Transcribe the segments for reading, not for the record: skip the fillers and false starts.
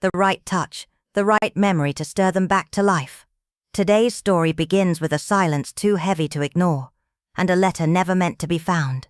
the right touch, the right memory to stir them back to life. Today's story begins with a silence too heavy to ignore, and a letter never meant to be found.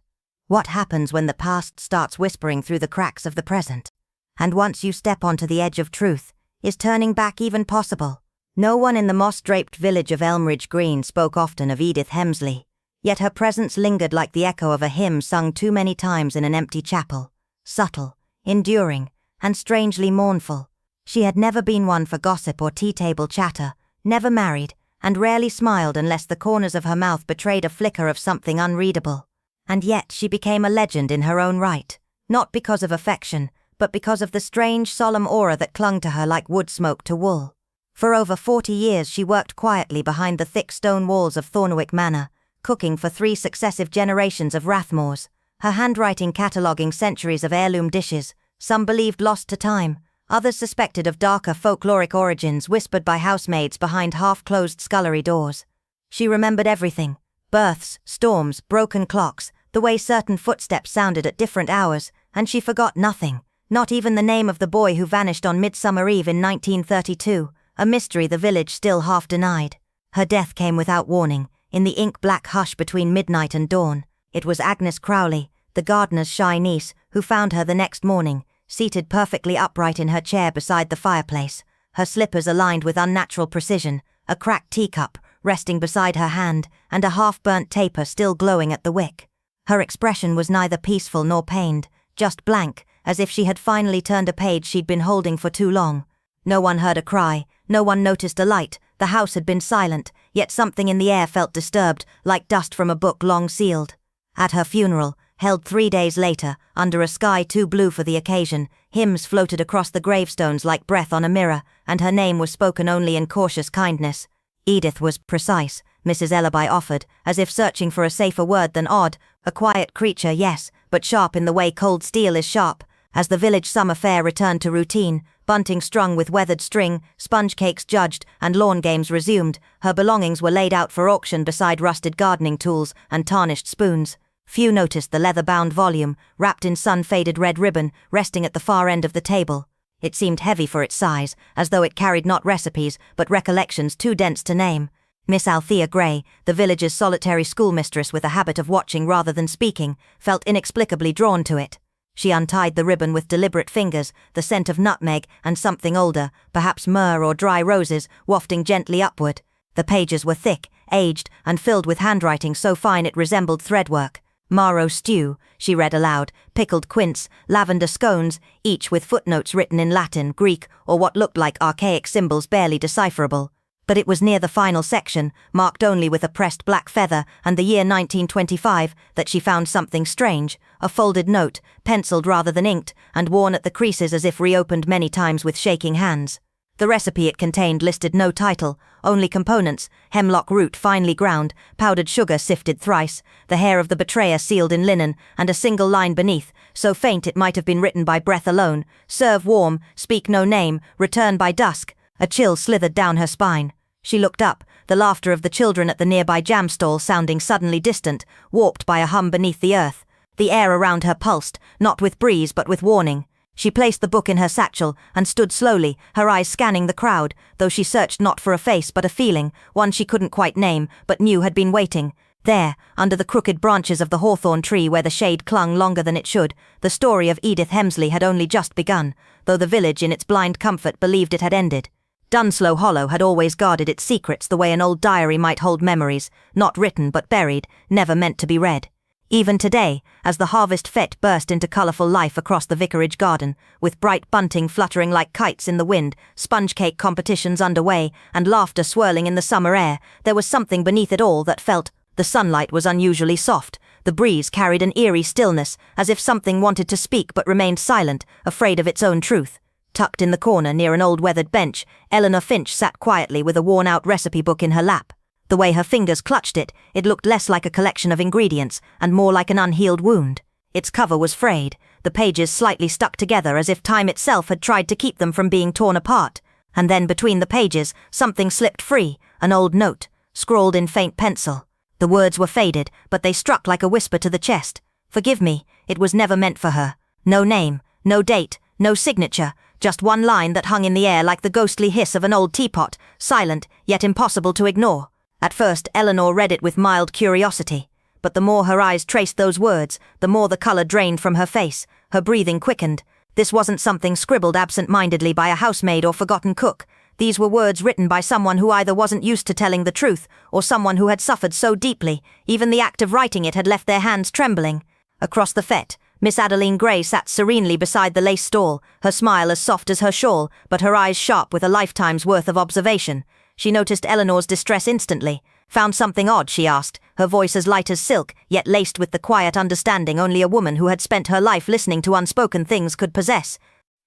What happens when the past starts whispering through the cracks of the present? And once you step onto the edge of truth, is turning back even possible? No one in the moss-draped village of Elmridge Green spoke often of Edith Hemsley, yet her presence lingered like the echo of a hymn sung too many times in an empty chapel, subtle, enduring, and strangely mournful. She had never been one for gossip or tea-table chatter, never married, and rarely smiled unless the corners of her mouth betrayed a flicker of something unreadable. And yet she became a legend in her own right, not because of affection, but because of the strange, solemn aura that clung to her like wood smoke to wool. For over 40 years she worked quietly behind the thick stone walls of Thornwick Manor, cooking for 3 successive generations of Rathmores, her handwriting cataloguing centuries of heirloom dishes, some believed lost to time, others suspected of darker folkloric origins whispered by housemaids behind half-closed scullery doors. She remembered everything: births, storms, broken clocks, the way certain footsteps sounded at different hours, and she forgot nothing, not even the name of the boy who vanished on Midsummer Eve in 1932, a mystery the village still half denied. Her death came without warning, in the ink-black hush between midnight and dawn. It was Agnes Crowley, the gardener's shy niece, who found her the next morning, seated perfectly upright in her chair beside the fireplace, her slippers aligned with unnatural precision, a cracked teacup resting beside her hand, and a half-burnt taper still glowing at the wick. Her expression was neither peaceful nor pained, just blank, as if she had finally turned a page she'd been holding for too long. No one heard a cry, no one noticed a light, the house had been silent, yet something in the air felt disturbed, like dust from a book long sealed. At her funeral, held 3 days later, under a sky too blue for the occasion, hymns floated across the gravestones like breath on a mirror, and her name was spoken only in cautious kindness. Edith was precise, Mrs. Ellaby offered, as if searching for a safer word than odd, a quiet creature, yes, but sharp in the way cold steel is sharp. As the village summer fair returned to routine, bunting strung with weathered string, sponge cakes judged, and lawn games resumed, her belongings were laid out for auction beside rusted gardening tools and tarnished spoons. Few noticed the leather-bound volume, wrapped in sun-faded red ribbon, resting at the far end of the table. It seemed heavy for its size, as though it carried not recipes, but recollections too dense to name. Miss Althea Gray, the village's solitary schoolmistress with a habit of watching rather than speaking, felt inexplicably drawn to it. She untied the ribbon with deliberate fingers, the scent of nutmeg and something older, perhaps myrrh or dry roses, wafting gently upward. The pages were thick, aged, and filled with handwriting so fine it resembled threadwork. Marrow stew, she read aloud, pickled quince, lavender scones, each with footnotes written in Latin, Greek, or what looked like archaic symbols barely decipherable. But it was near the final section, marked only with a pressed black feather and the year 1925, that she found something strange, a folded note, penciled rather than inked, and worn at the creases as if reopened many times with shaking hands. The recipe it contained listed no title, only components: hemlock root finely ground, powdered sugar sifted thrice, the hair of the betrayer sealed in linen, and a single line beneath, so faint it might have been written by breath alone: serve warm, speak no name, return by dusk. A chill slithered down her spine. She looked up, the laughter of the children at the nearby jam stall sounding suddenly distant, warped by a hum beneath the earth. The air around her pulsed, not with breeze but with warning. She placed the book in her satchel and stood slowly, her eyes scanning the crowd, though she searched not for a face but a feeling, one she couldn't quite name, but knew had been waiting. There, under the crooked branches of the hawthorn tree where the shade clung longer than it should, the story of Edith Hemsley had only just begun, though the village in its blind comfort believed it had ended. Dunslow Hollow had always guarded its secrets the way an old diary might hold memories, not written but buried, never meant to be read. Even today, as the harvest fete burst into colourful life across the vicarage garden, with bright bunting fluttering like kites in the wind, sponge cake competitions underway, and laughter swirling in the summer air, there was something beneath it all that felt. The sunlight was unusually soft, the breeze carried an eerie stillness, as if something wanted to speak but remained silent, afraid of its own truth. Tucked in the corner near an old weathered bench, Eleanor Finch sat quietly with a worn-out recipe book in her lap. The way her fingers clutched it, it looked less like a collection of ingredients and more like an unhealed wound. Its cover was frayed, the pages slightly stuck together as if time itself had tried to keep them from being torn apart. And then between the pages, something slipped free, an old note, scrawled in faint pencil. The words were faded, but they struck like a whisper to the chest. Forgive me, it was never meant for her. No name, no date, no signature, Just one line that hung in the air like the ghostly hiss of an old teapot, silent, yet impossible to ignore. At first, Eleanor read it with mild curiosity, but the more her eyes traced those words, the more the color drained from her face, her breathing quickened. This wasn't something scribbled absent-mindedly by a housemaid or forgotten cook. These were words written by someone who either wasn't used to telling the truth, or someone who had suffered so deeply, even the act of writing it had left their hands trembling. Across the fete, Miss Adeline Gray sat serenely beside the lace stall, her smile as soft as her shawl, but her eyes sharp with a lifetime's worth of observation. She noticed Eleanor's distress instantly. Found something odd, she asked, her voice as light as silk, yet laced with the quiet understanding only a woman who had spent her life listening to unspoken things could possess.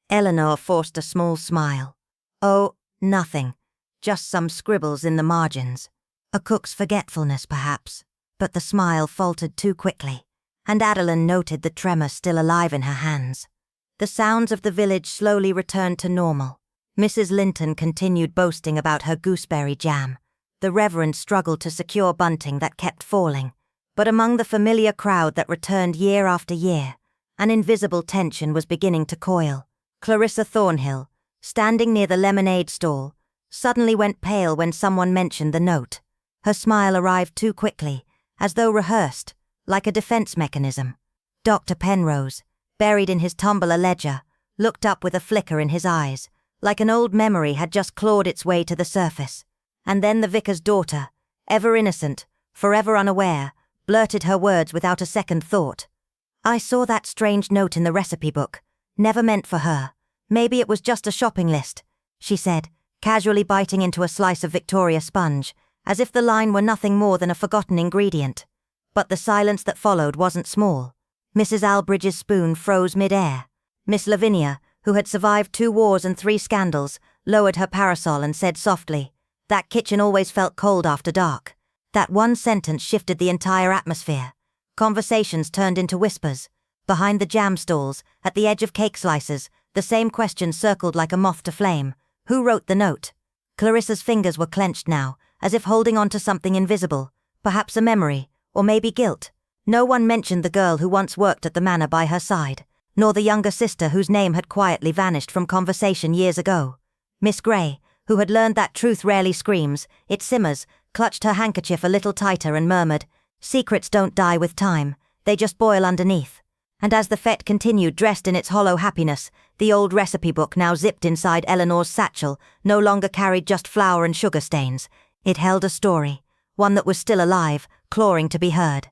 Eleanor forced a small smile. Oh, nothing. Just some scribbles in the margins. A cook's forgetfulness, perhaps. But the smile faltered too quickly, and Adeline noted the tremor still alive in her hands. The sounds of the village slowly returned to normal. Mrs. Linton continued boasting about her gooseberry jam. The Reverend struggled to secure bunting that kept falling, but among the familiar crowd that returned year after year, an invisible tension was beginning to coil. Clarissa Thornhill, standing near the lemonade stall, suddenly went pale when someone mentioned the note. Her smile arrived too quickly, as though rehearsed, like a defense mechanism. Dr. Penrose, buried in his tumbler ledger, looked up with a flicker in his eyes, like an old memory had just clawed its way to the surface. And then the vicar's daughter, ever innocent, forever unaware, blurted her words without a second thought. I saw that strange note in the recipe book, never meant for her. Maybe it was just a shopping list, she said, casually biting into a slice of Victoria sponge, as if the line were nothing more than a forgotten ingredient. But the silence that followed wasn't small. Mrs. Albridge's spoon froze mid-air. Miss Lavinia, who had survived 2 wars and 3 scandals, lowered her parasol and said softly, "That kitchen always felt cold after dark." That one sentence shifted the entire atmosphere. Conversations turned into whispers. Behind the jam stalls, at the edge of cake slices, the same question circled like a moth to flame. Who wrote the note? Clarissa's fingers were clenched now, as if holding on to something invisible, perhaps a memory, or maybe guilt. No one mentioned the girl who once worked at the manor by her side, nor the younger sister whose name had quietly vanished from conversation years ago. Miss Gray, who had learned that truth rarely screams, it simmers, clutched her handkerchief a little tighter and murmured, "Secrets don't die with time, they just boil underneath." And as the fete continued dressed in its hollow happiness, the old recipe book now zipped inside Eleanor's satchel no longer carried just flour and sugar stains. It held a story, one that was still alive, clawing to be heard.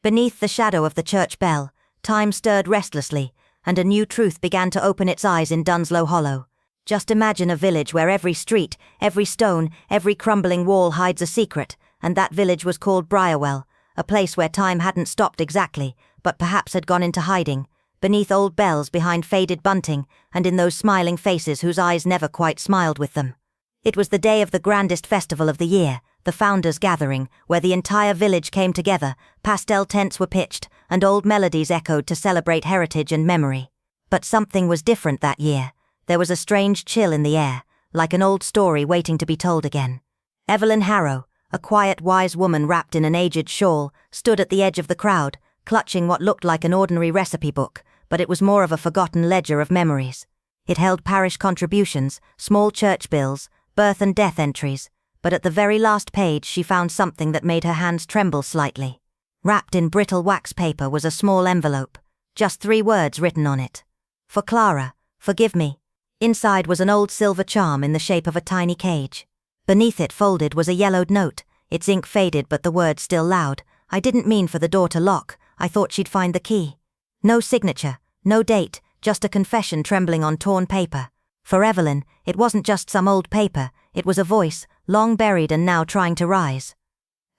Beneath the shadow of the church bell, time stirred restlessly, and a new truth began to open its eyes in Dunslow Hollow. Just imagine a village where every street, every stone, every crumbling wall hides a secret, and that village was called Briarwell, a place where time hadn't stopped exactly, but perhaps had gone into hiding, beneath old bells, behind faded bunting, and in those smiling faces whose eyes never quite smiled with them. It was the day of the grandest festival of the year, the Founders' Gathering, where the entire village came together, pastel tents were pitched, and old melodies echoed to celebrate heritage and memory. But something was different that year. There was a strange chill in the air, like an old story waiting to be told again. Evelyn Harrow, a quiet, wise woman wrapped in an aged shawl, stood at the edge of the crowd, clutching what looked like an ordinary recipe book, but it was more of a forgotten ledger of memories. It held parish contributions, small church bills, birth and death entries, but at the very last page she found something that made her hands tremble slightly. Wrapped in brittle wax paper was a small envelope, just 3 words written on it. "For Clara, forgive me." Inside was an old silver charm in the shape of a tiny cage. Beneath it, folded, was a yellowed note, its ink faded but the words still loud. "I didn't mean for the door to lock, I thought she'd find the key." No signature, no date, just a confession trembling on torn paper. For Evelyn, it wasn't just some old paper, it was a voice, long buried and now trying to rise.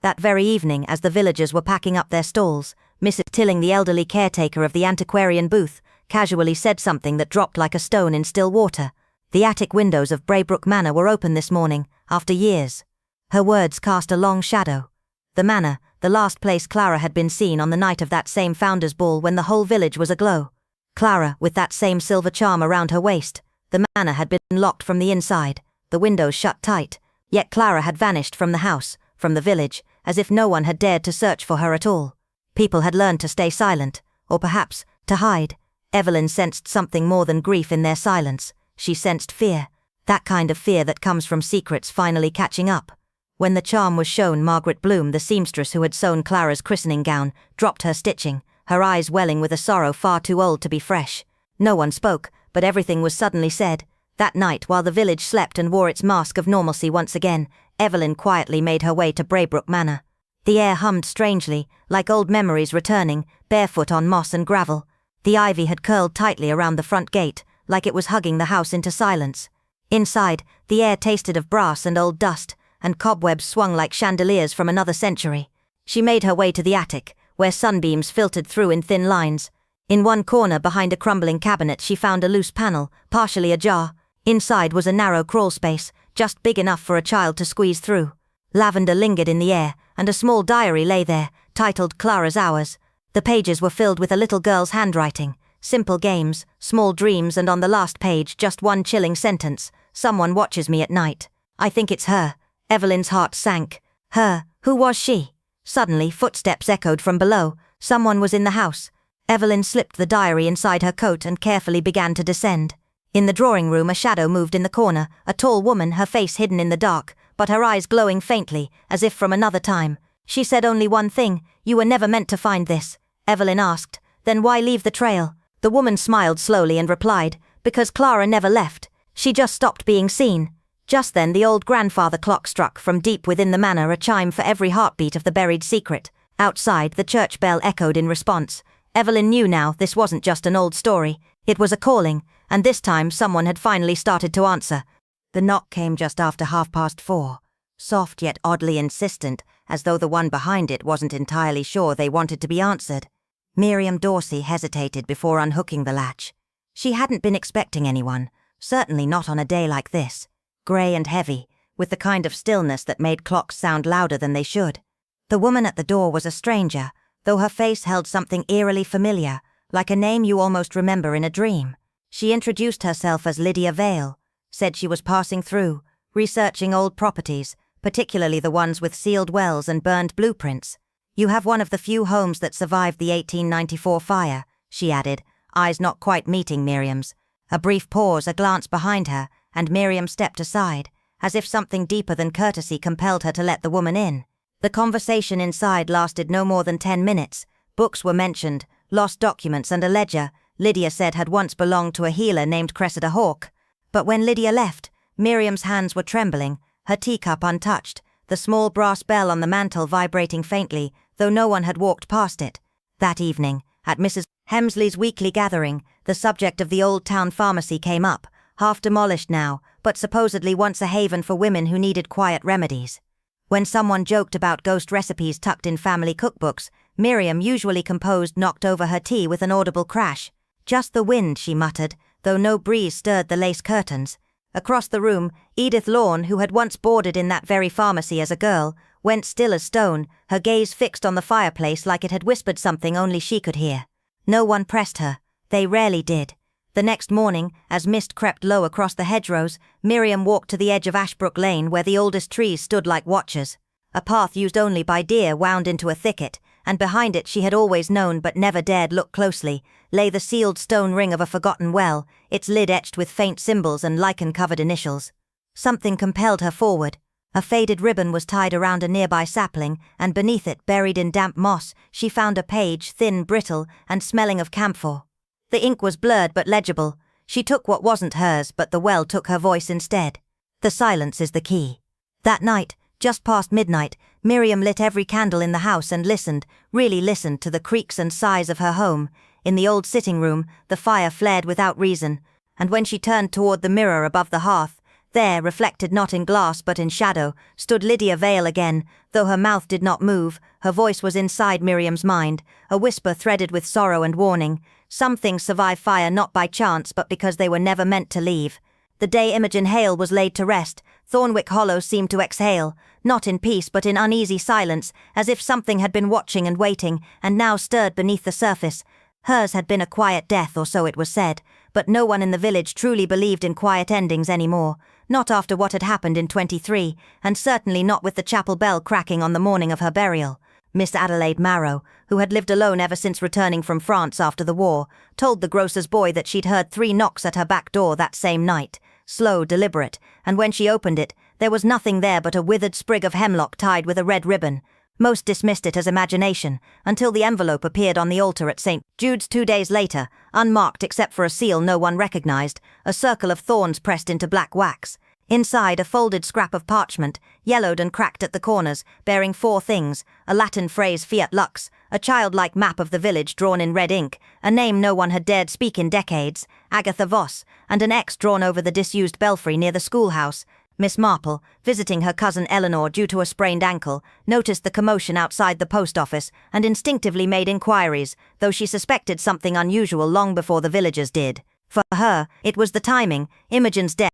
That very evening, as the villagers were packing up their stalls, Mrs. Tilling, the elderly caretaker of the antiquarian booth, casually said something that dropped like a stone in still water. The attic windows of Braybrook Manor were open this morning, after years. Her words cast a long shadow. The manor, the last place Clara had been seen on the night of that same founders' ball when the whole village was aglow. Clara, with that same silver charm around her waist. The manor had been locked from the inside, the windows shut tight, yet Clara had vanished from the house, from the village, as if no one had dared to search for her at all. People had learned to stay silent, or perhaps, to hide. Evelyn sensed something more than grief in their silence. she sensed fear, that kind of fear that comes from secrets finally catching up. When the charm was shown, Margaret Bloom, the seamstress who had sewn Clara's christening gown, dropped her stitching, her eyes welling with a sorrow far too old to be fresh. No one spoke, but everything was suddenly said. That night, while the village slept and wore its mask of normalcy once again, Evelyn quietly made her way to Braybrook Manor. The air hummed strangely, like old memories returning, barefoot on moss and gravel. The ivy had curled tightly around the front gate, like it was hugging the house into silence. Inside, the air tasted of brass and old dust, and cobwebs swung like chandeliers from another century. She made her way to the attic, where sunbeams filtered through in thin lines. In one corner behind a crumbling cabinet she found a loose panel, partially ajar. Inside was a narrow crawl space, just big enough for a child to squeeze through. Lavender lingered in the air, and a small diary lay there, titled Clara's Hours. The pages were filled with a little girl's handwriting, simple games, small dreams, and on the last page just one chilling sentence: "Someone watches me at night. I think it's her." Evelyn's heart sank. Her? Who was she? Suddenly, footsteps echoed from below. Someone was in the house. Evelyn slipped the diary inside her coat and carefully began to descend. In the drawing room, a shadow moved in the corner, a tall woman, her face hidden in the dark, but her eyes glowing faintly, as if from another time. She said only one thing: "You were never meant to find this." Evelyn asked, "Then why leave the trail?" The woman smiled slowly and replied, "Because Clara never left. She just stopped being seen." Just then the old grandfather clock struck from deep within the manor, a chime for every heartbeat of the buried secret. Outside, the church bell echoed in response. Evelyn knew now this wasn't just an old story. It was a calling, and this time someone had finally started to answer. The knock came just after 4:30, soft yet oddly insistent, as though the one behind it wasn't entirely sure they wanted to be answered. Miriam Dorsey hesitated before unhooking the latch. She hadn't been expecting anyone, certainly not on a day like this. Grey and heavy, with the kind of stillness that made clocks sound louder than they should. The woman at the door was a stranger, though her face held something eerily familiar, like a name you almost remember in a dream. She introduced herself as Lydia Vale, said she was passing through, researching old properties, particularly the ones with sealed wells and burned blueprints. "You have one of the few homes that survived the 1894 fire," she added, eyes not quite meeting Miriam's. A brief pause, a glance behind her, and Miriam stepped aside, as if something deeper than courtesy compelled her to let the woman in. The conversation inside lasted no more than 10 minutes. Books were mentioned, lost documents, and a ledger Lydia said had once belonged to a healer named Cressida Hawke. But when Lydia left, Miriam's hands were trembling, her teacup untouched, the small brass bell on the mantel vibrating faintly, though no one had walked past it. That evening, at Mrs. Hemsley's weekly gathering, the subject of the old town pharmacy came up, half demolished now, but supposedly once a haven for women who needed quiet remedies. When someone joked about ghost recipes tucked in family cookbooks, Miriam, usually composed, knocked over her tea with an audible crash. "Just the wind," she muttered, though no breeze stirred the lace curtains. Across the room, Edith Lorne, who had once boarded in that very pharmacy as a girl, went still as stone, her gaze fixed on the fireplace like it had whispered something only she could hear. No one pressed her. They rarely did. The next morning, as mist crept low across the hedgerows, Miriam walked to the edge of Ashbrook Lane, where the oldest trees stood like watchers. A path used only by deer wound into a thicket, and behind it, she had always known but never dared look closely, lay the sealed stone ring of a forgotten well, its lid etched with faint symbols and lichen-covered initials. Something compelled her forward. A faded ribbon was tied around a nearby sapling, and beneath it, buried in damp moss, she found a page, thin, brittle, and smelling of camphor. The ink was blurred but legible. She took what wasn't hers, but the well took her voice instead. The silence is the key. That night, just past midnight, Miriam lit every candle in the house and listened, really listened, to the creaks and sighs of her home. In the old sitting room, the fire flared without reason, and when she turned toward the mirror above the hearth, there, reflected not in glass but in shadow, stood Lydia Vale again. Though her mouth did not move, her voice was inside Miriam's mind, a whisper threaded with sorrow and warning. Some things survive fire not by chance but because they were never meant to leave. The day Imogen Hale was laid to rest, Thornwick Hollow seemed to exhale, not in peace but in uneasy silence, as if something had been watching and waiting, and now stirred beneath the surface. Hers had been a quiet death, or so it was said, but no one in the village truly believed in quiet endings anymore, not after what had happened in 23, and certainly not with the chapel bell cracking on the morning of her burial. Miss Adelaide Marrow, who had lived alone ever since returning from France after the war, told the grocer's boy that she'd heard 3 knocks at her back door that same night, slow, deliberate, and when she opened it, there was nothing there but a withered sprig of hemlock tied with a red ribbon. Most dismissed it as imagination, until the envelope appeared on the altar at St. Jude's 2 days later, unmarked except for a seal no one recognized, a circle of thorns pressed into black wax. Inside, a folded scrap of parchment, yellowed and cracked at the corners, bearing 4 things: a Latin phrase fiat lux, a childlike map of the village drawn in red ink, a name no one had dared speak in decades, Agatha Voss, and an X drawn over the disused belfry near the schoolhouse. Miss Marple, visiting her cousin Eleanor due to a sprained ankle, noticed the commotion outside the post office and instinctively made inquiries, though she suspected something unusual long before the villagers did. For her, it was the timing, Imogen's death,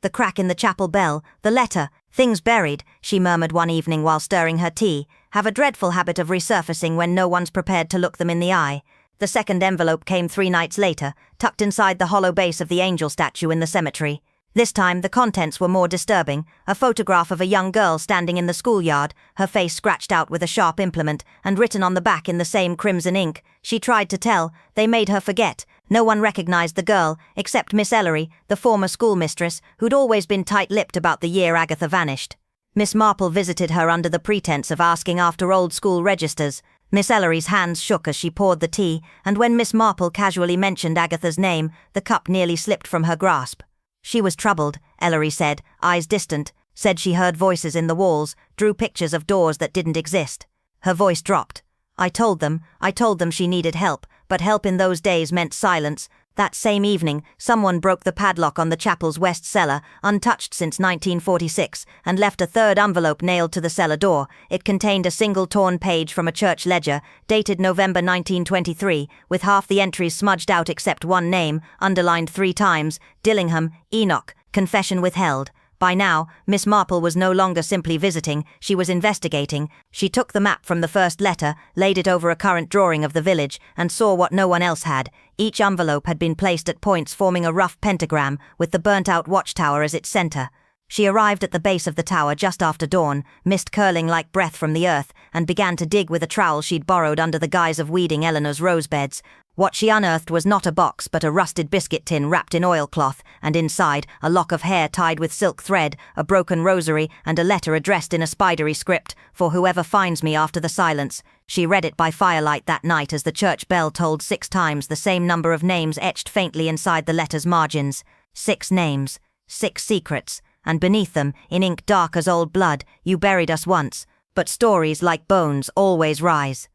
the crack in the chapel bell, the letter. Things buried, she murmured one evening while stirring her tea, have a dreadful habit of resurfacing when no one's prepared to look them in the eye. The second envelope came 3 nights later, tucked inside the hollow base of the angel statue in the cemetery. This time the contents were more disturbing: a photograph of a young girl standing in the schoolyard, her face scratched out with a sharp implement, and written on the back in the same crimson ink, "She tried to tell, they made her forget." No one recognized the girl, except Miss Ellery, the former schoolmistress, who'd always been tight-lipped about the year Agatha vanished. Miss Marple visited her under the pretense of asking after old school registers. Miss Ellery's hands shook as she poured the tea, and when Miss Marple casually mentioned Agatha's name, the cup nearly slipped from her grasp. She was troubled, Ellery said, eyes distant, said she heard voices in the walls, drew pictures of doors that didn't exist. Her voice dropped. I told them she needed help, but help in those days meant silence. That same evening, someone broke the padlock on the chapel's west cellar, untouched since 1946, and left a 3rd envelope nailed to the cellar door. It contained a single torn page from a church ledger, dated November 1923, with half the entries smudged out except one name, underlined 3 times: Dillingham, Enoch, confession withheld. By now, Miss Marple was no longer simply visiting, she was investigating. She took the map from the first letter, laid it over a current drawing of the village, and saw what no one else had. Each envelope had been placed at points forming a rough pentagram, with the burnt-out watchtower as its center. She arrived at the base of the tower just after dawn, mist curling like breath from the earth, and began to dig with a trowel she'd borrowed under the guise of weeding Eleanor's rose beds. What she unearthed was not a box but a rusted biscuit tin wrapped in oilcloth, and inside, a lock of hair tied with silk thread, a broken rosary, and a letter addressed in a spidery script: "For whoever finds me after the silence." She read it by firelight that night as the church bell tolled 6 times, the same number of names etched faintly inside the letter's margins. 6 names, 6 secrets, and beneath them, in ink dark as old blood, "You buried us once, but stories like bones always rise."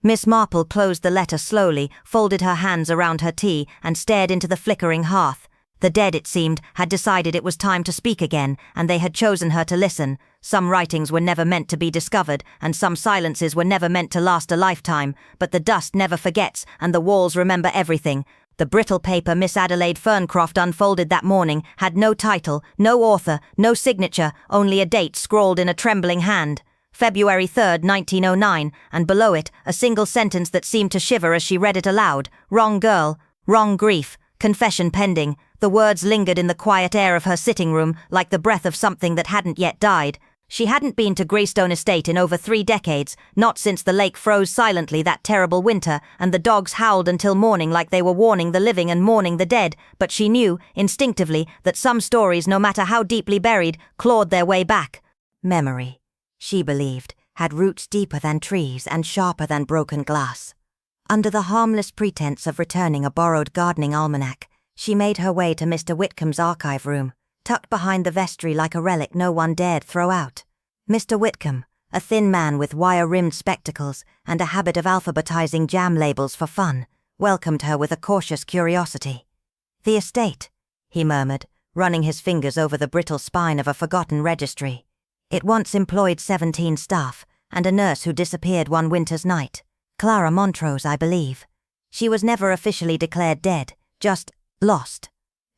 Miss Marple closed the letter slowly, folded her hands around her tea, and stared into the flickering hearth. The dead, it seemed, had decided it was time to speak again, and they had chosen her to listen. Some writings were never meant to be discovered, and some silences were never meant to last a lifetime, but the dust never forgets, and the walls remember everything. The brittle paper Miss Adelaide Ferncroft unfolded that morning had no title, no author, no signature, only a date scrawled in a trembling hand. February 3rd, 1909, and below it, a single sentence that seemed to shiver as she read it aloud: "Wrong girl, wrong grief, confession pending." The words lingered in the quiet air of her sitting room, like the breath of something that hadn't yet died. She hadn't been to Greystone Estate in over 3 decades, not since the lake froze silently that terrible winter, and the dogs howled until morning like they were warning the living and mourning the dead, but she knew, instinctively, that some stories, no matter how deeply buried, clawed their way back. Memory, she believed, had roots deeper than trees and sharper than broken glass. Under the harmless pretense of returning a borrowed gardening almanac, she made her way to Mr. Whitcomb's archive room, tucked behind the vestry like a relic no one dared throw out. Mr. Whitcomb, a thin man with wire-rimmed spectacles and a habit of alphabetizing jam labels for fun, welcomed her with a cautious curiosity. "The estate," he murmured, running his fingers over the brittle spine of a forgotten registry. "It once employed 17 staff, and a nurse who disappeared one winter's night. Clara Montrose, I believe. She was never officially declared dead, just lost."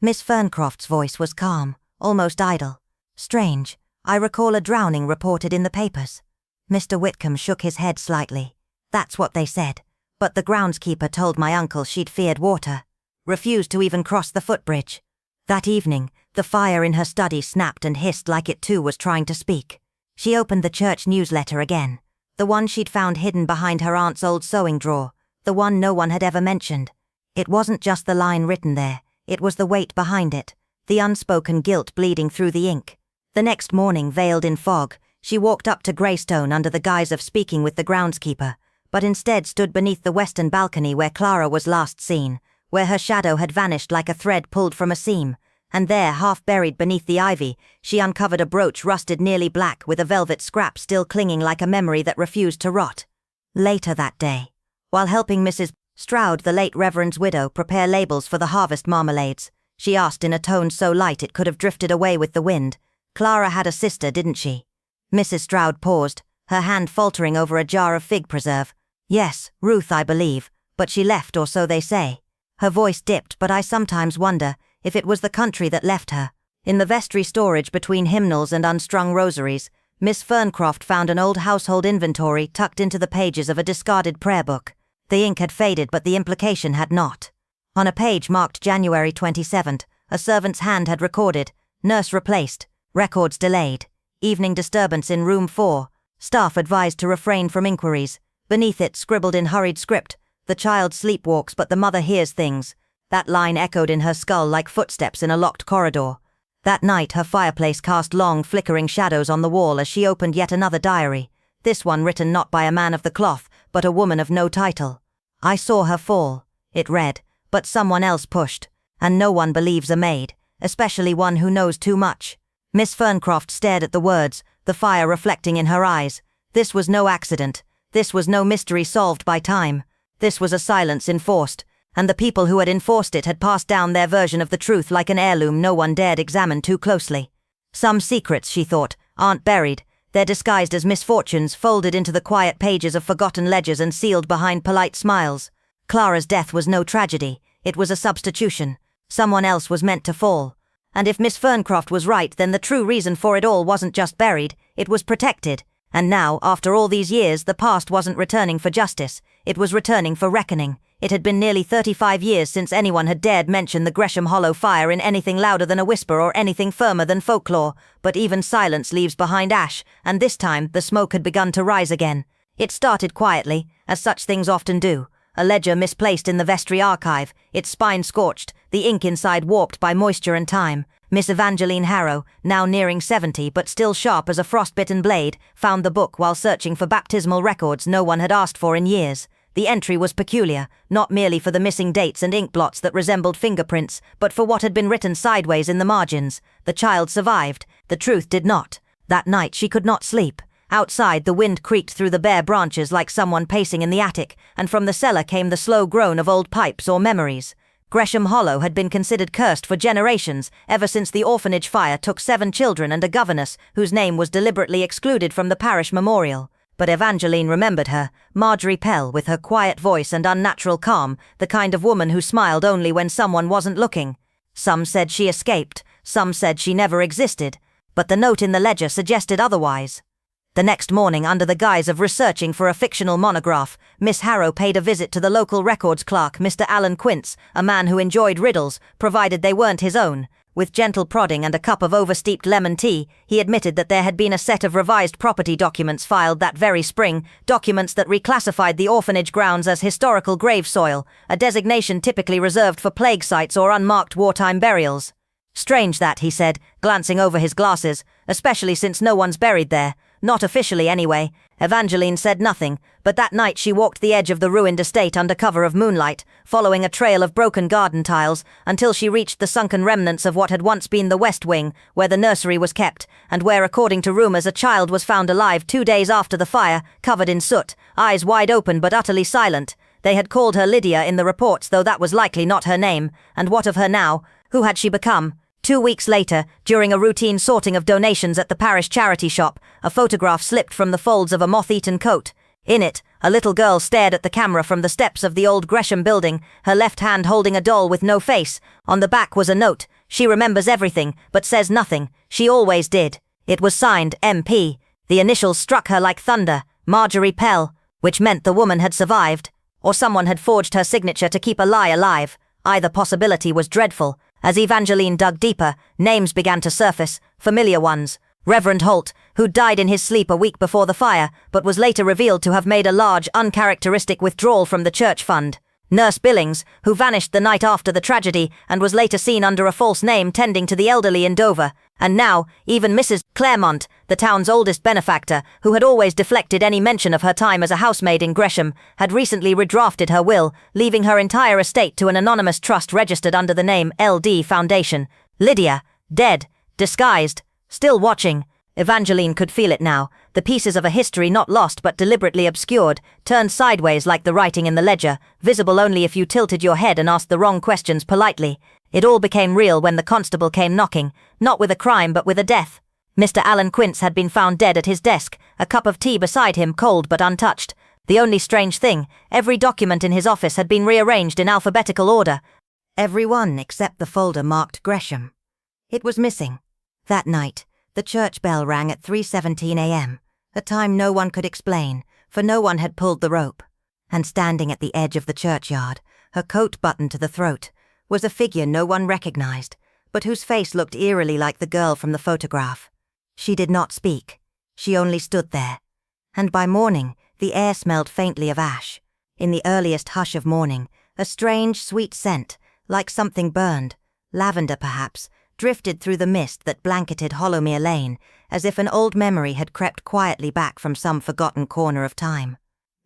Miss Ferncroft's voice was calm, almost idle. "Strange, I recall a drowning reported in the papers." Mr. Whitcomb shook his head slightly. "That's what they said, but the groundskeeper told my uncle she'd feared water. Refused to even cross the footbridge. That evening, the fire in her study snapped and hissed like it too was trying to speak. She opened the church newsletter again. The one she'd found hidden behind her aunt's old sewing drawer, the one no one had ever mentioned. It wasn't just the line written there, it was the weight behind it, the unspoken guilt bleeding through the ink. The next morning, veiled in fog, she walked up to Greystone under the guise of speaking with the groundskeeper, but instead stood beneath the western balcony where Clara was last seen, where her shadow had vanished like a thread pulled from a seam, and there, half buried beneath the ivy, she uncovered a brooch rusted nearly black with a velvet scrap still clinging like a memory that refused to rot. Later that day, while helping Mrs. Stroud, the late Reverend's widow, prepare labels for the harvest marmalades, she asked in a tone so light it could have drifted away with the wind, "Clara had a sister, didn't she?" Mrs. Stroud paused, her hand faltering over a jar of fig preserve. "Yes, Ruth, I believe, but she left, or so they say." Her voice dipped, but I sometimes wonder if it was the country that left her. In the vestry storage between hymnals and unstrung rosaries, Miss Ferncroft found an old household inventory tucked into the pages of a discarded prayer book. The ink had faded, but the implication had not. On a page marked January 27th, a servant's hand had recorded, "Nurse replaced, records delayed, evening disturbance in room 4, staff advised to refrain from inquiries." Beneath it, scribbled in hurried script, "The child sleepwalks but the mother hears things." That line echoed in her skull like footsteps in a locked corridor. That night her fireplace cast long, flickering shadows on the wall as she opened yet another diary, this one written not by a man of the cloth, but a woman of no title. "I saw her fall," it read, "but someone else pushed, and no one believes a maid, especially one who knows too much." Miss Ferncroft stared at the words, the fire reflecting in her eyes. This was no accident. This was no mystery solved by time. This was a silence enforced, and the people who had enforced it had passed down their version of the truth like an heirloom no one dared examine too closely. Some secrets, she thought, aren't buried. They're disguised as misfortunes, folded into the quiet pages of forgotten ledgers and sealed behind polite smiles. Clara's death was no tragedy. It was a substitution. Someone else was meant to fall. And if Miss Ferncroft was right, then the true reason for it all wasn't just buried, it was protected. And now, after all these years, the past wasn't returning for justice, it was returning for reckoning. It had been nearly 35 years since anyone had dared mention the Gresham Hollow fire in anything louder than a whisper or anything firmer than folklore, but even silence leaves behind ash, and this time the smoke had begun to rise again. It started quietly, as such things often do. A ledger misplaced in the vestry archive, its spine scorched, the ink inside warped by moisture and time. Miss Evangeline Harrow, now nearing 70 but still sharp as a frostbitten blade, found the book while searching for baptismal records no one had asked for in years. The entry was peculiar, not merely for the missing dates and ink blots that resembled fingerprints, but for what had been written sideways in the margins. The child survived, the truth did not. That night she could not sleep. Outside, the wind creaked through the bare branches like someone pacing in the attic, and from the cellar came the slow groan of old pipes or memories. Gresham Hollow had been considered cursed for generations, ever since the orphanage fire took 7 children and a governess whose name was deliberately excluded from the parish memorial. But Evangeline remembered her, Marjorie Pell, with her quiet voice and unnatural calm, the kind of woman who smiled only when someone wasn't looking. Some said she escaped, some said she never existed, but the note in the ledger suggested otherwise. The next morning, under the guise of researching for a fictional monograph, Miss Harrow paid a visit to the local records clerk, Mr. Alan Quince, a man who enjoyed riddles, provided they weren't his own. With gentle prodding and a cup of oversteeped lemon tea, he admitted that there had been a set of revised property documents filed that very spring, documents that reclassified the orphanage grounds as historical grave soil, a designation typically reserved for plague sites or unmarked wartime burials. "Strange that," he said, glancing over his glasses, "especially since no one's buried there. Not officially, anyway." Evangeline said nothing, but that night she walked the edge of the ruined estate under cover of moonlight, following a trail of broken garden tiles, until she reached the sunken remnants of what had once been the west wing, where the nursery was kept, and where, according to rumors, a child was found alive 2 days after the fire, covered in soot, eyes wide open but utterly silent. They had called her Lydia in the reports, though that was likely not her name. And what of her now? Who had she become? 2 weeks later, during a routine sorting of donations at the parish charity shop, a photograph slipped from the folds of a moth-eaten coat. In it, a little girl stared at the camera from the steps of the old Gresham building, her left hand holding a doll with no face. On the back was a note: "She remembers everything, but says nothing. She always did." It was signed MP. The initials struck her like thunder: Marjorie Pell, which meant the woman had survived, or someone had forged her signature to keep a lie alive. Either possibility was dreadful. As Evangeline dug deeper, names began to surface, familiar ones. Reverend Holt, who died in his sleep a week before the fire, but was later revealed to have made a large, uncharacteristic withdrawal from the church fund. Nurse Billings, who vanished the night after the tragedy and was later seen under a false name tending to the elderly in Dover. And now, even Mrs. Claremont, the town's oldest benefactor, who had always deflected any mention of her time as a housemaid in Gresham, had recently redrafted her will, leaving her entire estate to an anonymous trust registered under the name LD Foundation. Lydia, dead, disguised, still watching. Evangeline could feel it now, the pieces of a history not lost but deliberately obscured, turned sideways like the writing in the ledger, visible only if you tilted your head and asked the wrong questions politely. It all became real when the constable came knocking, not with a crime but with a death. Mr. Alan Quince had been found dead at his desk, a cup of tea beside him cold but untouched. The only strange thing, every document in his office had been rearranged in alphabetical order. Every one except the folder marked Gresham. It was missing. That night, the church bell rang at 3:17 a.m., a time no one could explain, for no one had pulled the rope. And standing at the edge of the churchyard, her coat buttoned to the throat, was a figure no one recognized, but whose face looked eerily like the girl from the photograph. She did not speak. She only stood there. And by morning, the air smelled faintly of ash. In the earliest hush of morning, a strange, sweet scent, like something burned, lavender perhaps, drifted through the mist that blanketed Hollowmere Lane, as if an old memory had crept quietly back from some forgotten corner of time.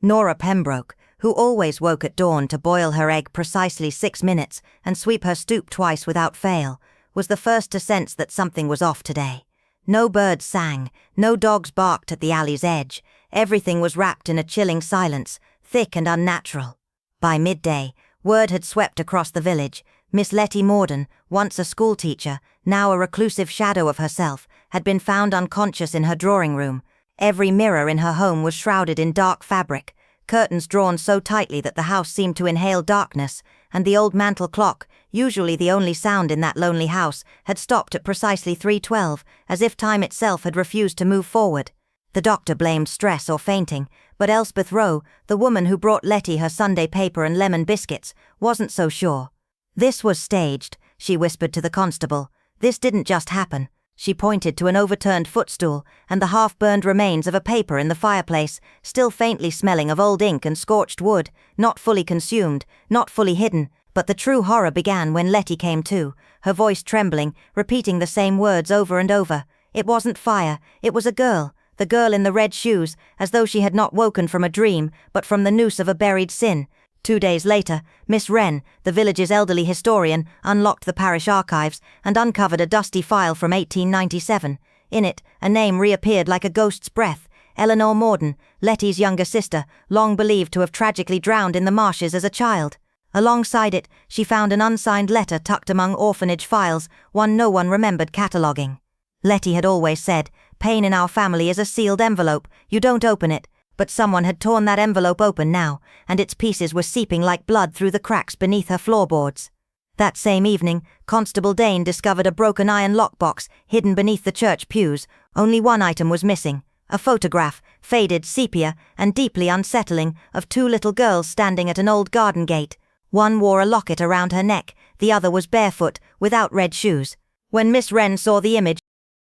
Nora Pembroke, who always woke at dawn to boil her egg precisely 6 minutes and sweep her stoop twice without fail, was the first to sense that something was off today. No birds sang, no dogs barked at the alley's edge. Everything was wrapped in a chilling silence, thick and unnatural. By midday, word had swept across the village. Miss Letty Morden, once a schoolteacher, now a reclusive shadow of herself, had been found unconscious in her drawing room. Every mirror in her home was shrouded in dark fabric, curtains drawn so tightly that the house seemed to inhale darkness, and the old mantel clock, usually the only sound in that lonely house, had stopped at precisely 3:12, as if time itself had refused to move forward. The doctor blamed stress or fainting, but Elspeth Rowe, the woman who brought Letty her Sunday paper and lemon biscuits, wasn't so sure. "This was staged," she whispered to the constable. "This didn't just happen." She pointed to an overturned footstool and the half-burned remains of a paper in the fireplace, still faintly smelling of old ink and scorched wood, not fully consumed, not fully hidden. But the true horror began when Letty came to, her voice trembling, repeating the same words over and over. It wasn't fire, it was a girl, the girl in the red shoes, as though she had not woken from a dream, but from the noose of a buried sin. 2 days later, Miss Wren, the village's elderly historian, unlocked the parish archives and uncovered a dusty file from 1897. In it, a name reappeared like a ghost's breath: Eleanor Morden, Letty's younger sister, long believed to have tragically drowned in the marshes as a child. Alongside it, she found an unsigned letter tucked among orphanage files, one no one remembered cataloguing. Letty had always said, "Pain in our family is a sealed envelope, you don't open it." But someone had torn that envelope open now, and its pieces were seeping like blood through the cracks beneath her floorboards. That same evening, Constable Dane discovered a broken iron lockbox hidden beneath the church pews. Only one item was missing: a photograph, faded, sepia, and deeply unsettling, of 2 little girls standing at an old garden gate. One wore a locket around her neck, the other was barefoot, without red shoes. When Miss Wren saw the image,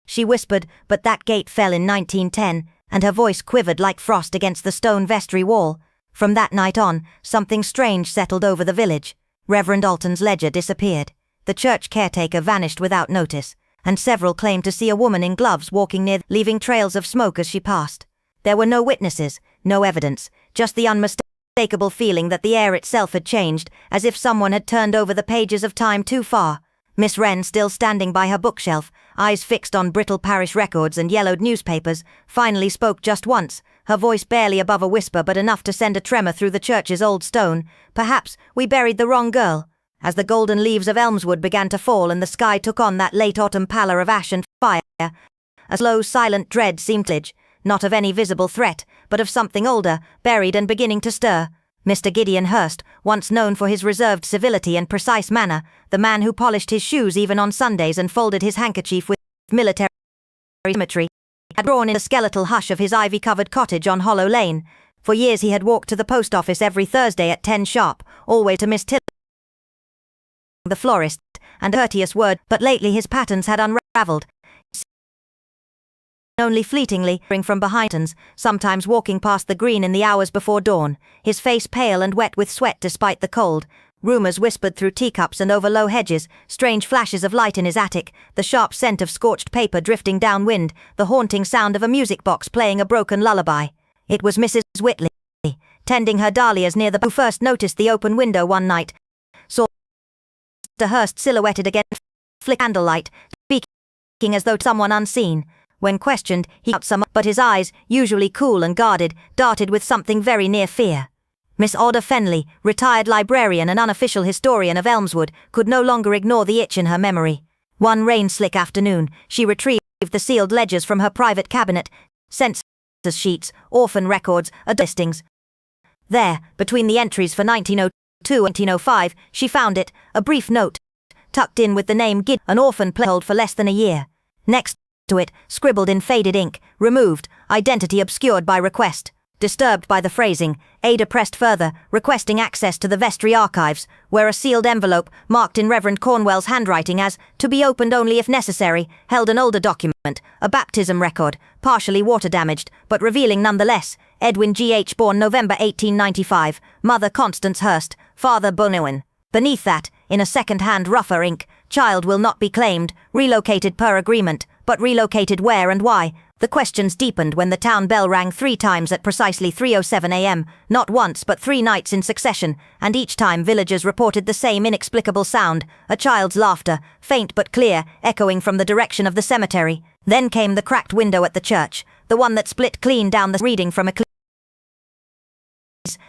she whispered, "But that gate fell in 1910, and her voice quivered like frost against the stone vestry wall. From that night on, something strange settled over the village. Reverend Alton's ledger disappeared. The church caretaker vanished without notice, and several claimed to see a woman in gloves walking near, leaving trails of smoke as she passed. There were no witnesses, no evidence, just the unmistakable feeling that the air itself had changed, as if someone had turned over the pages of time too far." Miss Wren, still standing by her bookshelf, eyes fixed on brittle parish records and yellowed newspapers, finally spoke just once, her voice barely above a whisper but enough to send a tremor through the church's old stone. "Perhaps we buried the wrong girl." As the golden leaves of Elmswood began to fall and the sky took on that late autumn pallor of ash and fire, a slow, silent dread seemed not of any visible threat, but of something older, buried and beginning to stir. Mr. Gideon Hurst, once known for his reserved civility and precise manner, the man who polished his shoes even on Sundays and folded his handkerchief with military symmetry, had drawn in the skeletal hush of his ivy-covered cottage on Hollow Lane. For years he had walked to the post office every Thursday at 10 sharp, always to Miss Tilly, the florist, and a courteous word, but lately his patterns had unravelled. only fleetingly, from behind us, sometimes walking past the green in the hours before dawn, his face pale and wet with sweat despite the cold. Rumours whispered through teacups and over low hedges, strange flashes of light in his attic, the sharp scent of scorched paper drifting downwind, the haunting sound of a music box playing a broken lullaby. It was Mrs. Whitley, tending her dahlias near the who first noticed the open window one night, saw Mr. Hurst silhouetted against flick candlelight, speaking as though someone unseen. When questioned, he out some, but his eyes, usually cool and guarded, darted with something very near fear. Miss Oda Fenley, retired librarian and unofficial historian of Elmswood, could no longer ignore the itch in her memory. One rain-slick afternoon, she retrieved the sealed ledgers from her private cabinet, census sheets, orphan records, listings. There, between the entries for 1902 and 1905, she found it, a brief note, tucked in with the name Gid, an orphan placeholder for less than a year. Next to it, scribbled in faded ink, removed, identity obscured by request. Disturbed by the phrasing, Ada pressed further, requesting access to the vestry archives, where a sealed envelope, marked in Reverend Cornwell's handwriting as, to be opened only if necessary, held an older document, a baptism record, partially water-damaged, but revealing nonetheless, Edwin G.H. born November 1895, Mother Constance Hurst, Father Bonowen. Beneath that, in a second-hand rougher ink, child will not be claimed, relocated per agreement, but relocated where and why? The questions deepened when the town bell rang 3 times at precisely 3:07 a.m., not once but 3 nights in succession, and each time villagers reported the same inexplicable sound, a child's laughter, faint but clear, echoing from the direction of the cemetery. Then came the cracked window at the church, the one that split clean down the reading from a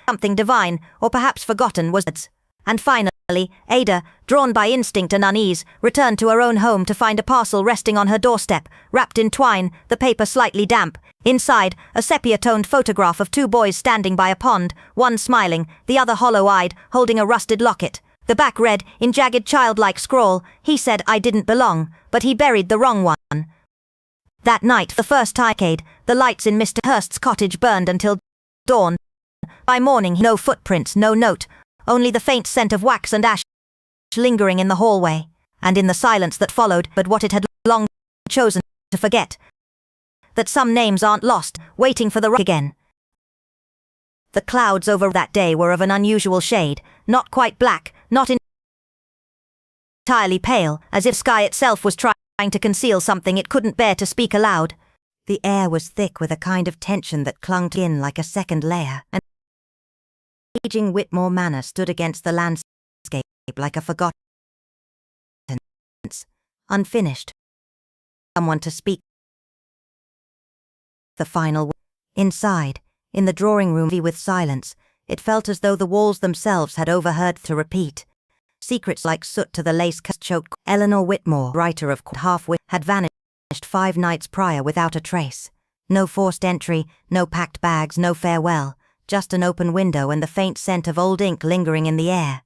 something divine, or perhaps forgotten was it. And finally, Ada, drawn by instinct and unease, returned to her own home to find a parcel resting on her doorstep, wrapped in twine, the paper slightly damp. Inside, a sepia-toned photograph of 2 boys standing by a pond, one smiling, the other hollow-eyed, holding a rusted locket. The back read, in jagged childlike scrawl, "He said I didn't belong, but he buried the wrong one." That night, the first decade, the lights in Mr. Hurst's cottage burned until dawn. By morning, no footprints, no note, only the faint scent of wax and ash lingering in the hallway, and in the silence that followed, but what it had long chosen to forget, that some names aren't lost, waiting for the rock again. The clouds over that day were of an unusual shade, not quite black, not entirely pale, as if sky itself was trying to conceal something it couldn't bear to speak aloud. The air was thick with a kind of tension that clung in like a second layer, and aging Whitmore Manor stood against the landscape like a forgotten, unfinished. Someone to speak the final word. Inside, in the drawing room with silence, it felt as though the walls themselves had overheard to repeat. Secrets like soot to the lace-choked Eleanor Whitmore, writer of Half-Wit, had vanished 5 nights prior without a trace. No forced entry, no packed bags, no farewell. Just an open window and the faint scent of old ink lingering in the air.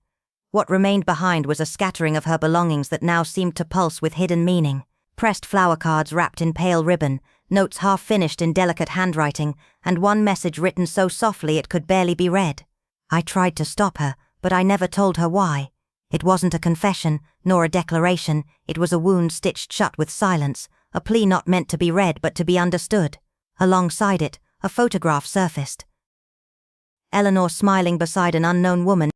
What remained behind was a scattering of her belongings that now seemed to pulse with hidden meaning. Pressed flower cards wrapped in pale ribbon, notes half finished in delicate handwriting, and one message written so softly it could barely be read. I tried to stop her, but I never told her why. It wasn't a confession, nor a declaration, it was a wound stitched shut with silence, a plea not meant to be read but to be understood. Alongside it, a photograph surfaced. Eleanor smiling beside an unknown woman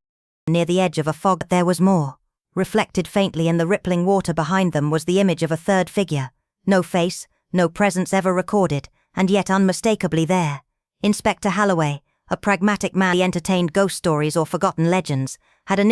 near the edge of a fog. There was more. Reflected faintly in the rippling water behind them was the image of a third figure. No face, no presence ever recorded, and yet unmistakably there. Inspector Halloway, a pragmatic man who entertained ghost stories or forgotten legends, had initially